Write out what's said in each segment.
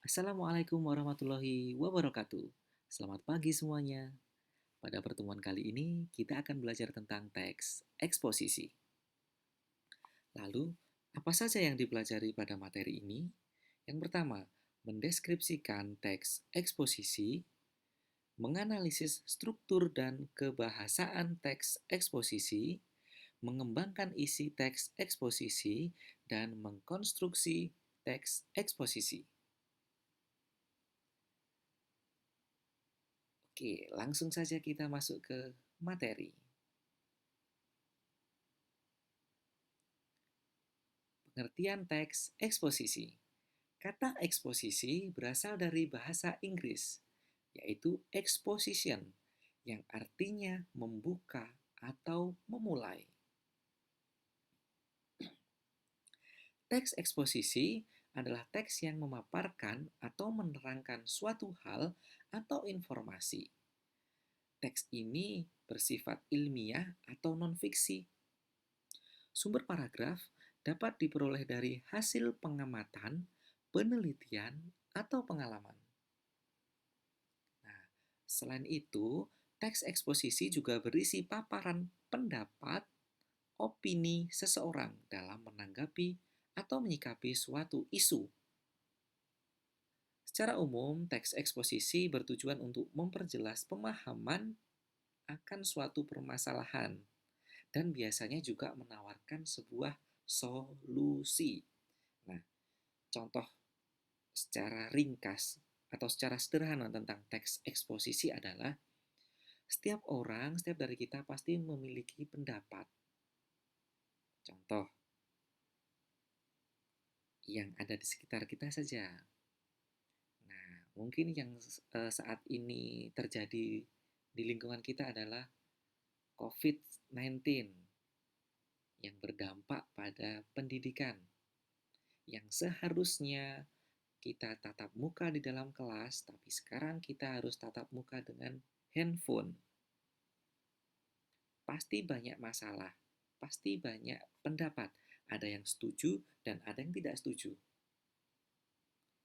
Assalamualaikum warahmatullahi wabarakatuh. Selamat pagi semuanya. Pada pertemuan kali ini, kita akan belajar tentang teks eksposisi. Lalu, apa saja yang dipelajari pada materi ini? Yang pertama, mendeskripsikan teks eksposisi, menganalisis struktur dan kebahasaan teks eksposisi, mengembangkan isi teks eksposisi, dan mengkonstruksi teks eksposisi. Oke, langsung saja kita masuk ke materi. Pengertian teks eksposisi. Kata eksposisi berasal dari bahasa Inggris, yaitu exposition, yang artinya membuka atau memulai. Teks eksposisi adalah teks yang memaparkan atau menerangkan suatu hal atau informasi. Teks ini bersifat ilmiah atau non-fiksi. Sumber paragraf dapat diperoleh dari hasil pengamatan, penelitian, atau pengalaman. Nah, selain itu, teks eksposisi juga berisi paparan pendapat, opini seseorang dalam menanggapi atau menyikapi suatu isu. Secara umum, teks eksposisi bertujuan untuk memperjelas pemahaman akan suatu permasalahan dan biasanya juga menawarkan sebuah solusi. Nah, contoh secara ringkas atau secara sederhana tentang teks eksposisi adalah setiap orang, setiap dari kita pasti memiliki pendapat. Contoh yang ada di sekitar kita saja. Nah, mungkin yang saat ini terjadi di lingkungan kita adalah COVID-19 yang berdampak pada pendidikan. Yang seharusnya kita tatap muka di dalam kelas, tapi sekarang kita harus tatap muka dengan handphone. Pasti banyak masalah, pasti banyak pendapat. Ada yang setuju dan ada yang tidak setuju.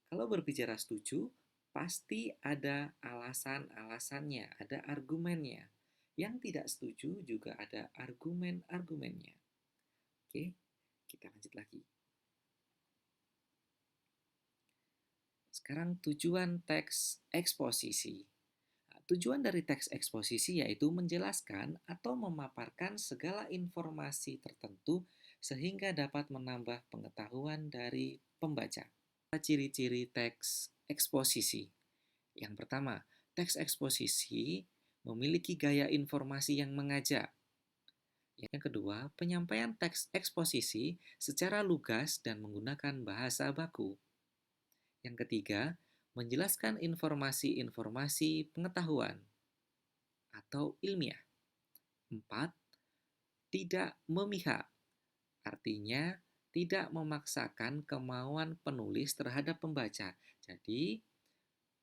Kalau berbicara setuju, pasti ada alasan-alasannya, ada argumennya. Yang tidak setuju juga ada argumen-argumennya. Oke, kita lanjut lagi. Sekarang tujuan teks eksposisi. Tujuan dari teks eksposisi yaitu menjelaskan atau memaparkan segala informasi tertentu sehingga dapat menambah pengetahuan dari pembaca. Ciri-ciri teks eksposisi. Yang pertama, teks eksposisi memiliki gaya informasi yang mengajak. Yang kedua, penyampaian teks eksposisi secara lugas dan menggunakan bahasa baku. Yang ketiga, menjelaskan informasi-informasi pengetahuan atau ilmiah. 4. Tidak memihak, artinya tidak memaksakan kemauan penulis terhadap pembaca. Jadi,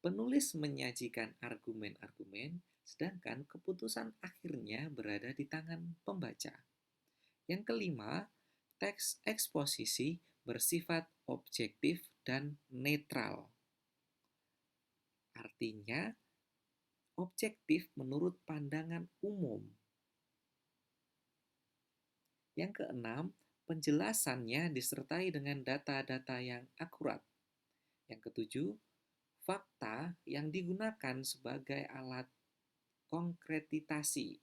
penulis menyajikan argumen-argumen, sedangkan keputusan akhirnya berada di tangan pembaca. Yang kelima, teks eksposisi bersifat objektif dan netral. Artinya, objektif menurut pandangan umum. Yang keenam, penjelasannya disertai dengan data-data yang akurat. Yang ketujuh, fakta yang digunakan sebagai alat konkretitasi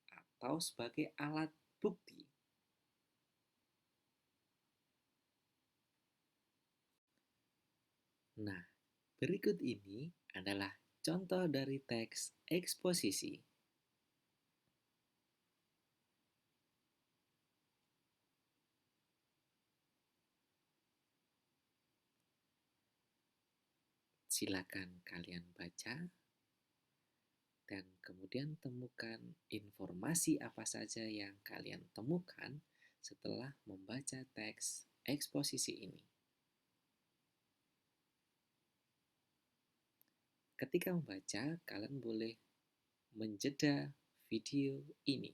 atau sebagai alat bukti. Nah, berikut ini adalah contoh dari teks eksposisi. Silakan kalian baca dan kemudian temukan informasi apa saja yang kalian temukan setelah membaca teks eksposisi ini. Ketika membaca, kalian boleh menjeda video ini.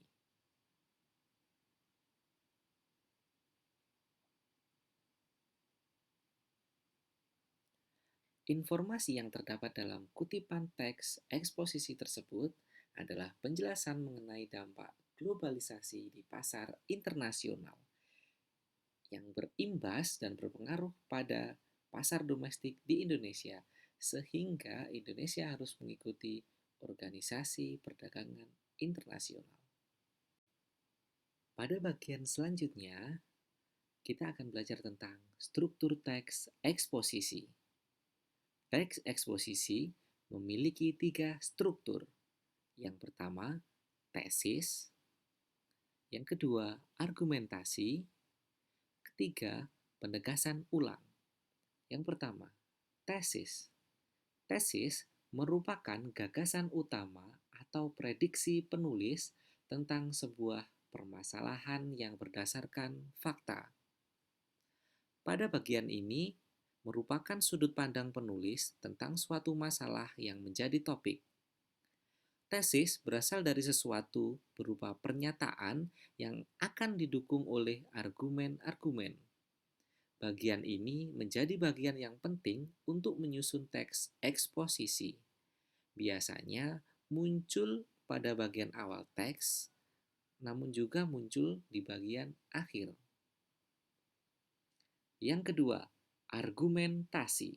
Informasi yang terdapat dalam kutipan teks eksposisi tersebut adalah penjelasan mengenai dampak globalisasi di pasar internasional yang berimbas dan berpengaruh pada pasar domestik di Indonesia, sehingga Indonesia harus mengikuti Organisasi Perdagangan Internasional. Pada bagian selanjutnya, kita akan belajar tentang struktur teks eksposisi. Teks eksposisi memiliki 3 struktur. Yang pertama, tesis. Yang kedua, argumentasi. Ketiga, penegasan ulang. Yang pertama, tesis. Tesis merupakan gagasan utama atau prediksi penulis tentang sebuah permasalahan yang berdasarkan fakta. Pada bagian ini, merupakan sudut pandang penulis tentang suatu masalah yang menjadi topik. Tesis berasal dari sesuatu berupa pernyataan yang akan didukung oleh argumen-argumen. Bagian ini menjadi bagian yang penting untuk menyusun teks eksposisi. Biasanya muncul pada bagian awal teks, namun juga muncul di bagian akhir. Yang kedua, argumentasi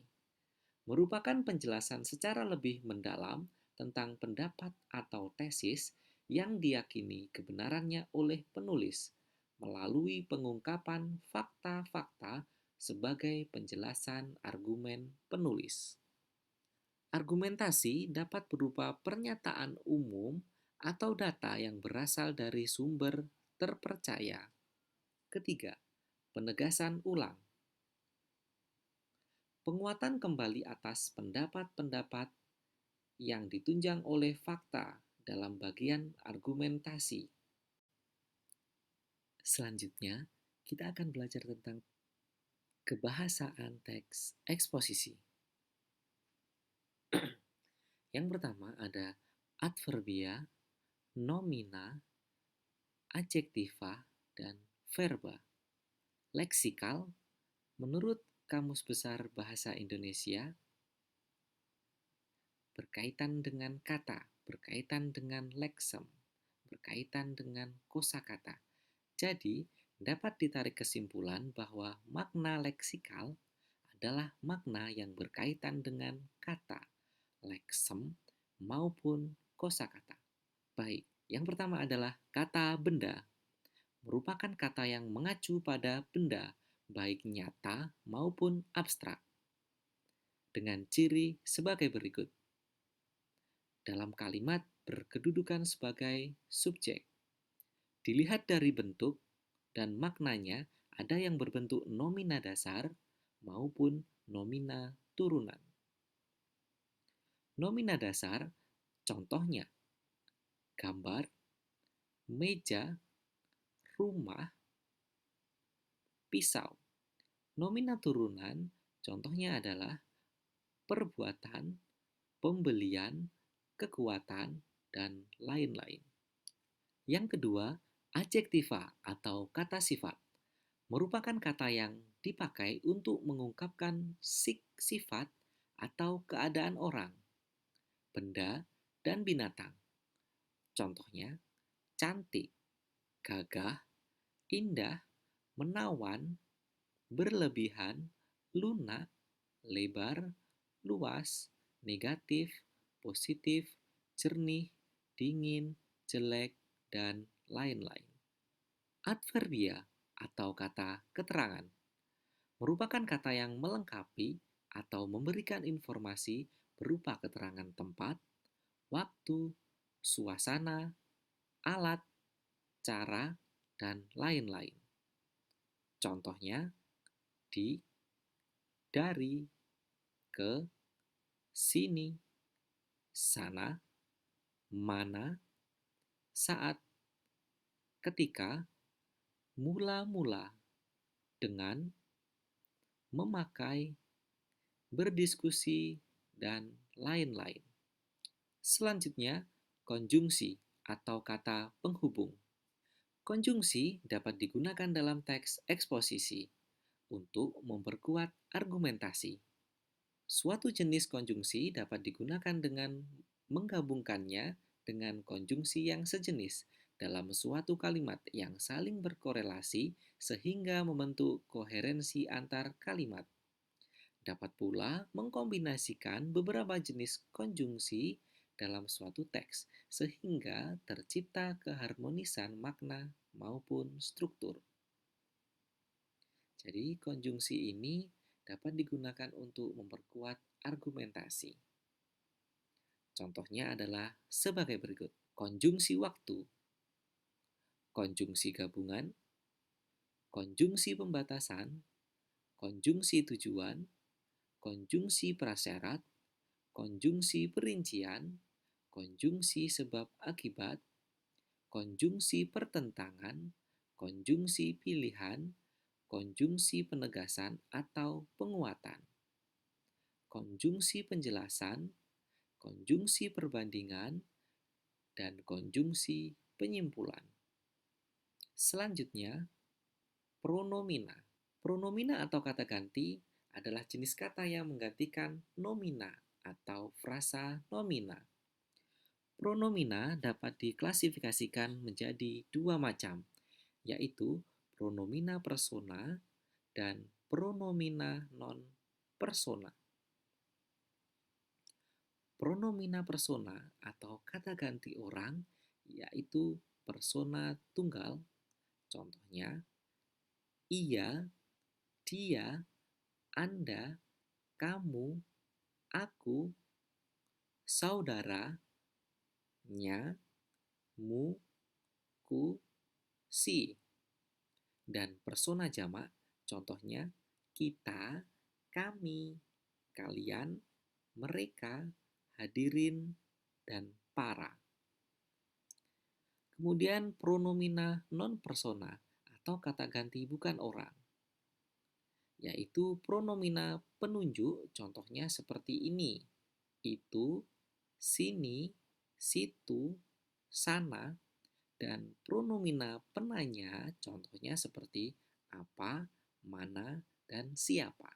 merupakan penjelasan secara lebih mendalam tentang pendapat atau tesis yang diyakini kebenarannya oleh penulis melalui pengungkapan fakta-fakta sebagai penjelasan argumen penulis. Argumentasi dapat berupa pernyataan umum atau data yang berasal dari sumber terpercaya. Ketiga, penegasan ulang. Penguatan kembali atas pendapat-pendapat yang ditunjang oleh fakta dalam bagian argumentasi. Selanjutnya, kita akan belajar tentang kebahasaan teks eksposisi. Yang pertama ada adverbia, nomina, adjektiva, dan verba. Leksikal, menurut Kamus Besar Bahasa Indonesia, berkaitan dengan kata, berkaitan dengan leksem, berkaitan dengan kosakata. Jadi, dapat ditarik kesimpulan bahwa makna leksikal adalah makna yang berkaitan dengan kata, leksem, maupun kosakata. Baik, yang pertama adalah kata benda. Merupakan kata yang mengacu pada benda, baik nyata maupun abstrak. Dengan ciri sebagai berikut. Dalam kalimat berkedudukan sebagai subjek. Dilihat dari bentuk dan maknanya, ada yang berbentuk nomina dasar maupun nomina turunan. Nomina dasar, contohnya gambar, meja, rumah, pisau. Nomina turunan, contohnya adalah perbuatan, pembelian, kekuatan, dan lain-lain. Yang kedua, adjektiva atau kata sifat merupakan kata yang dipakai untuk mengungkapkan sifat atau keadaan orang, benda, dan binatang. Contohnya, cantik, gagah, indah, menawan, berlebihan, lunak, lebar, luas, negatif, positif, jernih, dingin, jelek, dan lain-lain. Adverbia atau kata keterangan merupakan kata yang melengkapi atau memberikan informasi berupa keterangan tempat, waktu, suasana, alat, cara, dan lain-lain. Contohnya, di, dari, ke, sini, sana, mana, saat, ketika, mula-mula, dengan, memakai, berdiskusi, dan lain-lain. Selanjutnya, konjungsi atau kata penghubung. Konjungsi dapat digunakan dalam teks eksposisi untuk memperkuat argumentasi. Suatu jenis konjungsi dapat digunakan dengan menggabungkannya dengan konjungsi yang sejenis dalam suatu kalimat yang saling berkorelasi sehingga membentuk koherensi antar kalimat. Dapat pula mengkombinasikan beberapa jenis konjungsi dalam suatu teks sehingga tercipta keharmonisan makna maupun struktur. Jadi, konjungsi ini dapat digunakan untuk memperkuat argumentasi. Contohnya adalah sebagai berikut: konjungsi waktu, konjungsi gabungan, konjungsi pembatasan, konjungsi tujuan, konjungsi prasyarat, konjungsi perincian, konjungsi sebab akibat, konjungsi pertentangan, konjungsi pilihan, konjungsi penegasan atau penguatan, konjungsi penjelasan, konjungsi perbandingan, dan konjungsi penyimpulan. Selanjutnya, pronomina. Pronomina atau kata ganti adalah jenis kata yang menggantikan nomina atau frasa nomina. Pronomina dapat diklasifikasikan menjadi dua macam, yaitu pronomina persona dan pronomina non-persona. Pronomina persona atau kata ganti orang yaitu persona tunggal, contohnya ia, dia, Anda, kamu, aku, saudara, nya, mu, ku, si. Dan persona jamak, contohnya kita, kami, kalian, mereka, hadirin, dan para. Kemudian pronomina non-persona atau kata ganti bukan orang, yaitu pronomina penunjuk, contohnya seperti ini: itu, sini, situ, sana, dan pronomina penanya, contohnya seperti apa, mana, dan siapa.